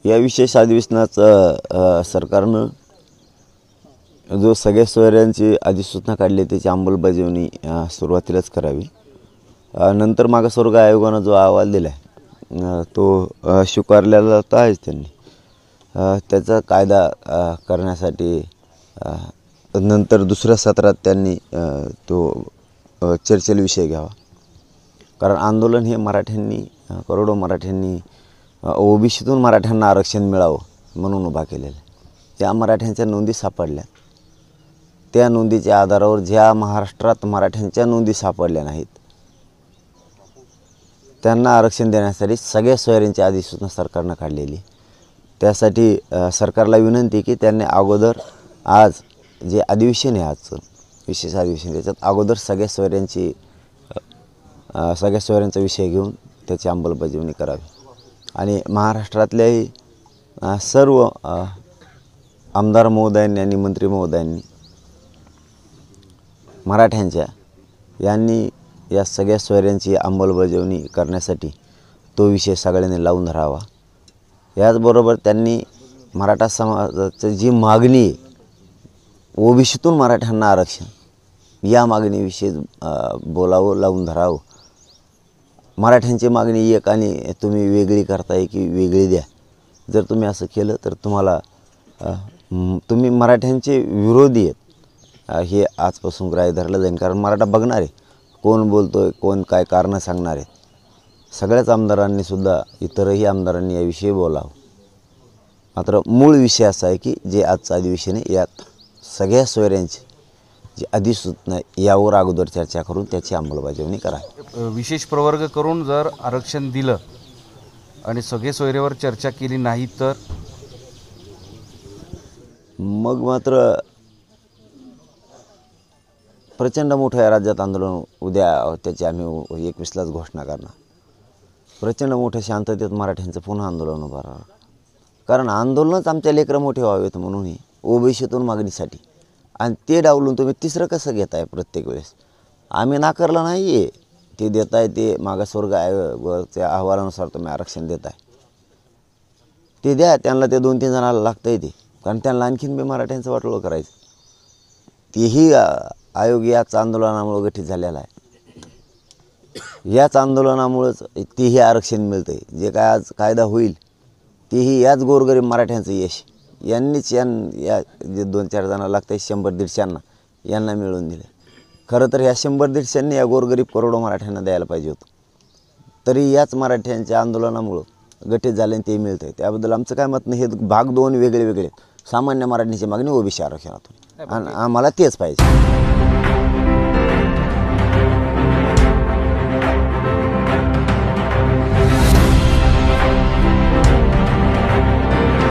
या विशेष अधिवेशनाचं सरकारनं जो सगळ्या सोयऱ्यांची अधिसूचना काढली त्याची अंमलबजावणी सुरुवातीलाच करावी। नंतर मागासवर्ग आयोगानं जो अहवाल दिला आहे तो स्वीकारलेला तर आहेच त्यांनी। त्याचा कायदा करण्यासाठी नंतर दुसऱ्या सत्रात त्यांनी तो चर्चेला विषय घ्यावा। कारण आंदोलन हे मराठ्यांनी करोडो मराठ्यांनी ओबीसीतून मराठ्यांना आरक्षण मिळावं म्हणून उभा केलेलं आहे। त्या मराठ्यांच्या नोंदी सापडल्या, त्या नोंदीच्या आधारावर ज्या महाराष्ट्रात मराठ्यांच्या नोंदी सापडल्या नाहीत त्यांना आरक्षण देण्यासाठी सगळ्या सोयऱ्यांची अधिसूचना सरकारनं काढलेली। त्यासाठी सरकारला विनंती की त्यांनी अगोदर आज जे अधिवेशन आहे आजचं विशेष अधिवेशन त्याच्यात अगोदर सगळ्या सोयऱ्यांचा विषय घेऊन त्याची अंमलबजावणी करावी आणि महाराष्ट्रातल्याही सर्व आमदार महोदयांनी आणि मंत्री महोदयांनी मराठ्यांच्या यांनी या सगळ्या सोयऱ्यांची अंमलबजावणी करण्यासाठी तो विषय सगळ्यांनी लावून धरावा। याचबरोबर त्यांनी मराठा समाजाची जी मागणी आहे ओबीसीतून मराठ्यांना आरक्षण या मागणीविषयी बोलावं, लावून धरावं। मराठ्यांची मागणी एक आणि तुम्ही वेगळी करताय की वेगळी द्या, जर तुम्ही असं केलं तर तुम्हाला तुम्ही मराठ्यांचे विरोधी आहेत हे आजपासून ग्राह्य धरलं जाईल। कारण मराठा बघणार आहे कोण बोलतोय, कोण काय कारणं सांगणार आहेत। सगळ्याच आमदारांनी सुद्धा इतरही आमदारांनी याविषयी बोलावं। मात्र मूळ विषय असा आहे की जे आजचं अधिवेशन आहे यात सगळ्या सोयऱ्यांची जी अधिसूचना यावर अगोदर चर्चा करून त्याची अंमलबजावणी करा। विशेष प्रवर्ग करून जर आरक्षण दिलं आणि सगळे सोयरेवर चर्चा केली नाही तर मग मात्र प्रचंड मोठं या राज्यात आंदोलन उद्या त्याची आम्ही 21लाच घोषणा करणार। प्रचंड मोठ्या शांततेत मराठ्यांचं पुन्हा आंदोलन उभं राहणार। कारण आंदोलनच आमच्या लेकरं मोठे व्हावेत म्हणून ओबीसीतून मागणीसाठी, आणि ते डावलून तुम्ही तिसरं कसं घेताय प्रत्येक वेळेस? आम्ही नाकारलं नाही आहे, ते देताय ते मागासवर्ग आयोगाच्या अहवालानुसार तुम्ही आरक्षण देताय ते द्या, त्यांना ते 2-3 जणांना लागतंय ते, कारण त्यांना आणखीन बी मराठ्यांचं वाटोळं करायचं। तेही आयोग याच आंदोलनामुळे गठीत झालेला आहे। याच आंदोलनामुळेच तेही आरक्षण मिळतं आहे। जे काय आज कायदा होईल तेही याच गोरगरीब मराठ्यांचं यश यांनीच या जे 2-4 जणांना लागतं 100-150 यांना मिळवून दिले। खरं तर ह्या 100-150 या गोरगरीब करोडो मराठ्यांना द्यायला पाहिजे होतं, तरी याच मराठ्यांच्या आंदोलनामुळं गठीत झाले ते मिळतं आहे। त्याबद्दल आमचं काय मत नाही। हे भाग 2 वेगळे वेगळे। सामान्य मराठ्यांची मागणी ओबीसी आरक्षणातून आणि आम्हाला तेच पाहिजे।